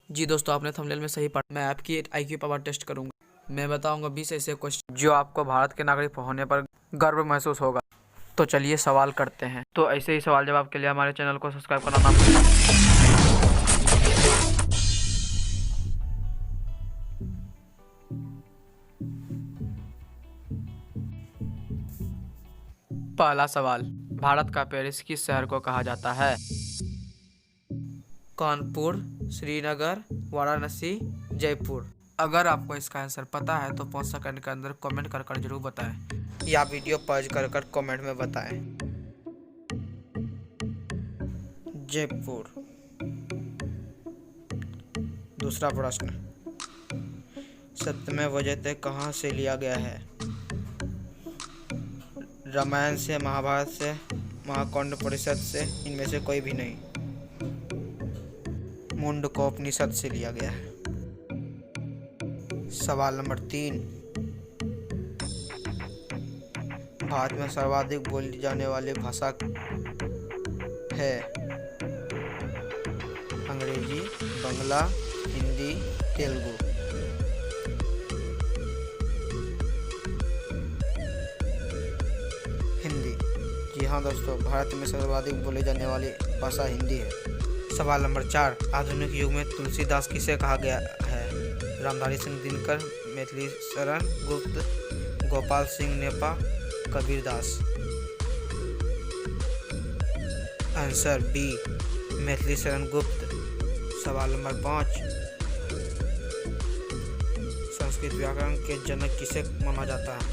जी दोस्तों, आपने थंबनेल में सही पढ़ा। मैं आपकी आईक्यू पावर टेस्ट करूंगा। मैं बताऊंगा 20 ऐसे क्वेश्चन जो आपको भारत के नागरिक होने पर गर्व महसूस होगा। तो चलिए सवाल करते हैं। तो ऐसे ही सवाल जवाब के लिए हमारे चैनल को सब्सक्राइब करना ना भूलें। पहला सवाल, भारत का पेरिस किस शहर को कहा जाता है? कानपुर, श्रीनगर, वाराणसी, जयपुर। अगर आपको इसका आंसर पता है तो 5 सेकंड के अंदर कमेंट कर जरूर बताएं या वीडियो पॉज कर कमेंट में बताएं। जयपुर। दूसरा प्रश्न, सत्यमेव जयते कहाँ से लिया गया है? रामायण से, महाभारत से, महाकाव्य से, इनमें से कोई भी नहीं। मुंडकोपनिषद से लिया गया है। सवाल नंबर 3, भारत में सर्वाधिक बोली जाने वाली भाषा है? अंग्रेजी, बांग्ला, हिंदी, तेलुगु। हिंदी। जी हाँ दोस्तों, भारत में सर्वाधिक बोली जाने वाली भाषा हिंदी है। सवाल नंबर 4, आधुनिक युग में तुलसीदास किसे कहा गया है? रामधारी सिंह दिनकर, मैथिली शरण गुप्त, गोपाल सिंह नेपा, कबीरदास। Answer B, Maithili Sharan Gupt. सवाल नंबर 5, संस्कृत व्याकरण के जनक किसे माना जाता है?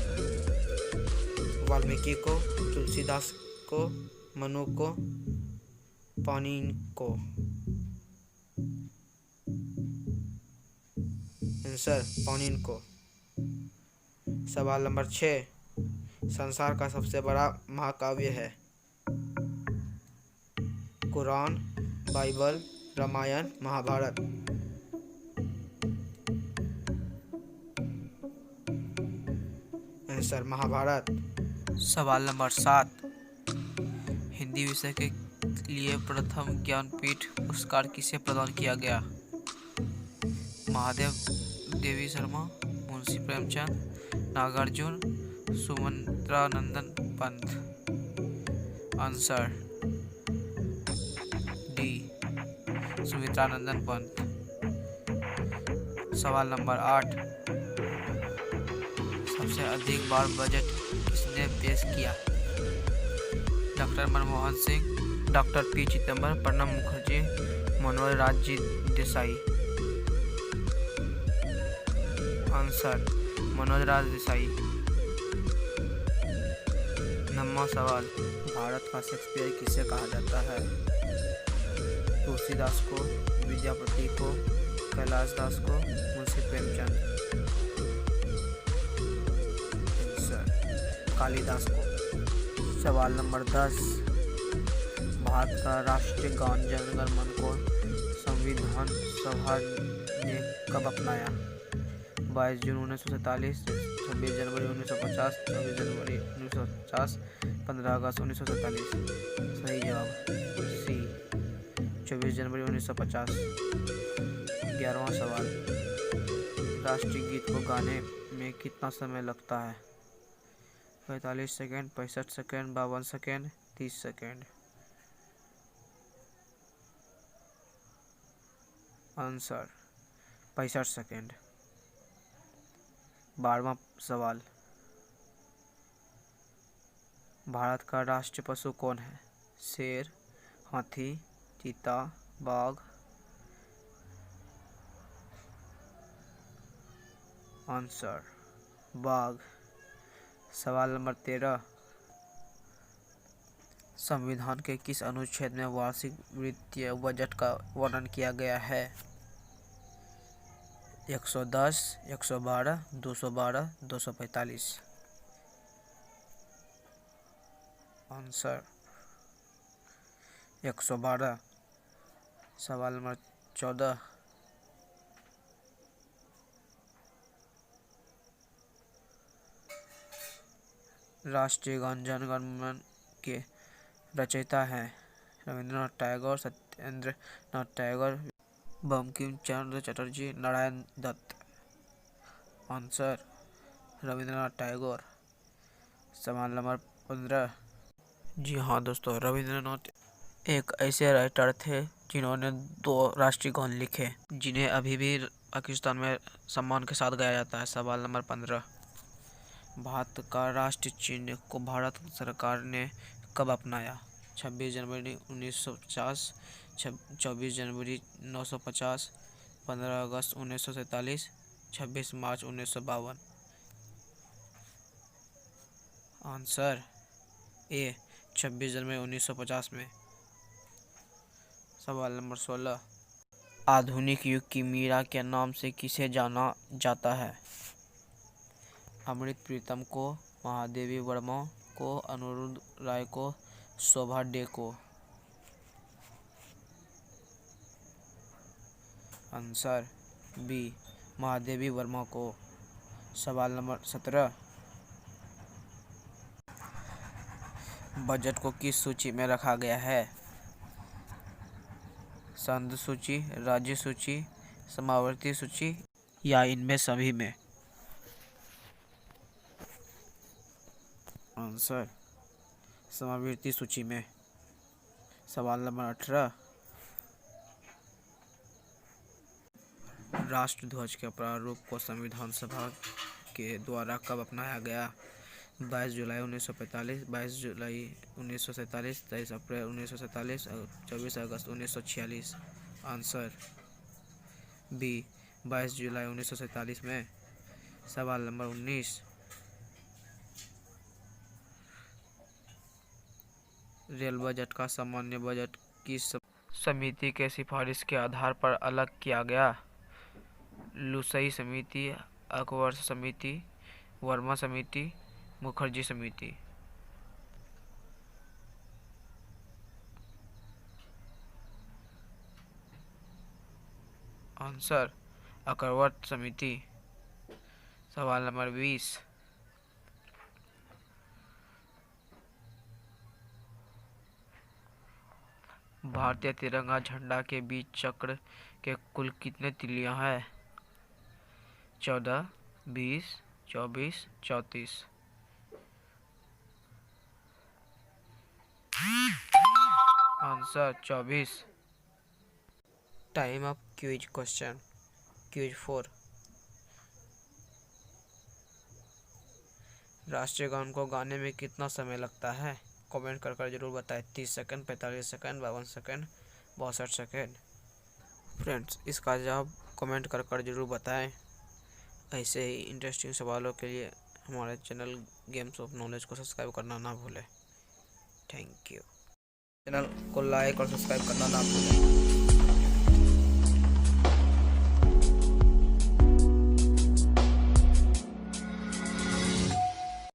वाल्मीकि को, तुलसीदास को, मनु को, पाणिनि को। आंसर पाणिनि को। सवाल नंबर 6, संसार का सबसे बड़ा महाकाव्य है? कुरान, बाइबल, रामायण, महाभारत। आंसर महाभारत। सवाल नंबर 7, हिंदी विषय के लिए प्रथम ज्ञानपीठ पुरस्कार किसे प्रदान किया गया? महादेव देवी शर्मा, मुंशी प्रेमचंद, नागार्जुन, सुमित्रानंदन पंत। Answer D, Sumitranandan Pant. सवाल नंबर 8, सबसे अधिक बार बजट किसने पेश किया? Doctor Manmohan Singh, doctor P Chidambaram, Pranab Mukherjee, Manoj Raj Desai. Answer Manoj Raj Desai. 9वां सवाल, भारत का शेक्सपियर किसे कहा जाता है? तुलसीदास को, विद्यापति को, कैलाश दास को, मुंशी प्रेमचंद। कालिदास को। सवाल नंबर 10, भारत का राष्ट्रीय गान जन गण मन को संविधान सभा ने कब अपनाया? 22 जून 1947, 26 जनवरी 1950, 24 जनवरी 1950, 15 अगस्त 1947। सही जवाब सी, 24 जनवरी 1950। 11वां सवाल, राष्ट्रीय गीत को गाने में कितना समय लगता है? 45 second, 65 second, 52 second, 30 second. Answer 65 second. 12वां सवाल, भारत का राष्ट्रीय पशु कौन है? शेर, हाथी, चीता, बाघ। आंसर बाघ। सवाल नंबर 13, संविधान के किस अनुच्छेद में वार्षिक वित्तीय बजट का वर्णन किया गया है? 110, 112, 212, 245। आंसर 112। सवाल नंबर 14, राष्ट्रीय गान जन गण मन के रचयिता हैं? रविंद्रनाथ टैगोर, सत्येंद्र नाथ टैगोर, बंकिम चंद्र चटर्जी, नारायण दत्त। आंसर रविंद्रनाथ टैगोर। सवाल नंबर 15। जी हाँ दोस्तों, रविंद्रनाथ एक ऐसे राइटर थे जिन्होंने 2 राष्ट्रीय गान लिखे, जिन्हें अभी भी पाकिस्तान में सम्मान के साथ गाया जाता है। सवाल नंबर 15। भारत का राष्ट्रीय चिन्ह को भारत सरकार ने कब अपनाया? 26 जनवरी 1950, 24 जनवरी 1950, 15 अगस्त 1947, 26 मार्च 1952। आंसर ए 26 जनवरी 1950 में। सवाल नंबर 16। आधुनिक युग की मीरा के नाम से किसे जाना जाता है? अमृत प्रीतम को, महादेवी वर्मा को, अनुरुद्ध राय को, शोभा डे को। आंसर बी महादेवी वर्मा को। सवाल नंबर 17। बजट को किस सूची में रखा गया है? संघ सूची, राज्य सूची, समावर्ती सूची या इनमें सभी में? आंसर समावर्ती सूची में। सवाल नंबर 18। राष्ट्रध्वज के प्रारूप को संविधान सभा के द्वारा कब अपनाया गया? 22 जुलाई 1945, 22 जुलाई 1947, 23 अप्रैल 1947 और 24 अगस्त 1946। आंसर बी 22 जुलाई 1947 में। सवाल नंबर 19। रेल बजट का सामान्य बजट किस समिति के सिफारिश के आधार पर अलग किया गया? लुसई समिति, अकबर समिति, वर्मा समिति, मुखर्जी समिति। आंसर अकबर समिति। सवाल नंबर 20। भारतीय तिरंगा झंडा के बीच चक्र के कुल कितने तिलियां हैं? 14, 20, 24, 34। Answer 24। Time of quiz question. Quiz 4। राष्ट्रीय गान को गाने में कितना समय लगता है? कमेंट कर जरूर बताएं। 30 second, 45 second, 52 second, 62 second. Friends, इसका जवाब कमेंट कर जरूर बताएं। ऐसे ही इंटरेस्टिंग सवालों के लिए हमारे चैनल गेम्स ऑफ नॉलेज को सब्सक्राइब करना ना भूलें। Thank you. चैनल को लाइक और सब्सक्राइब करना ना भूलें।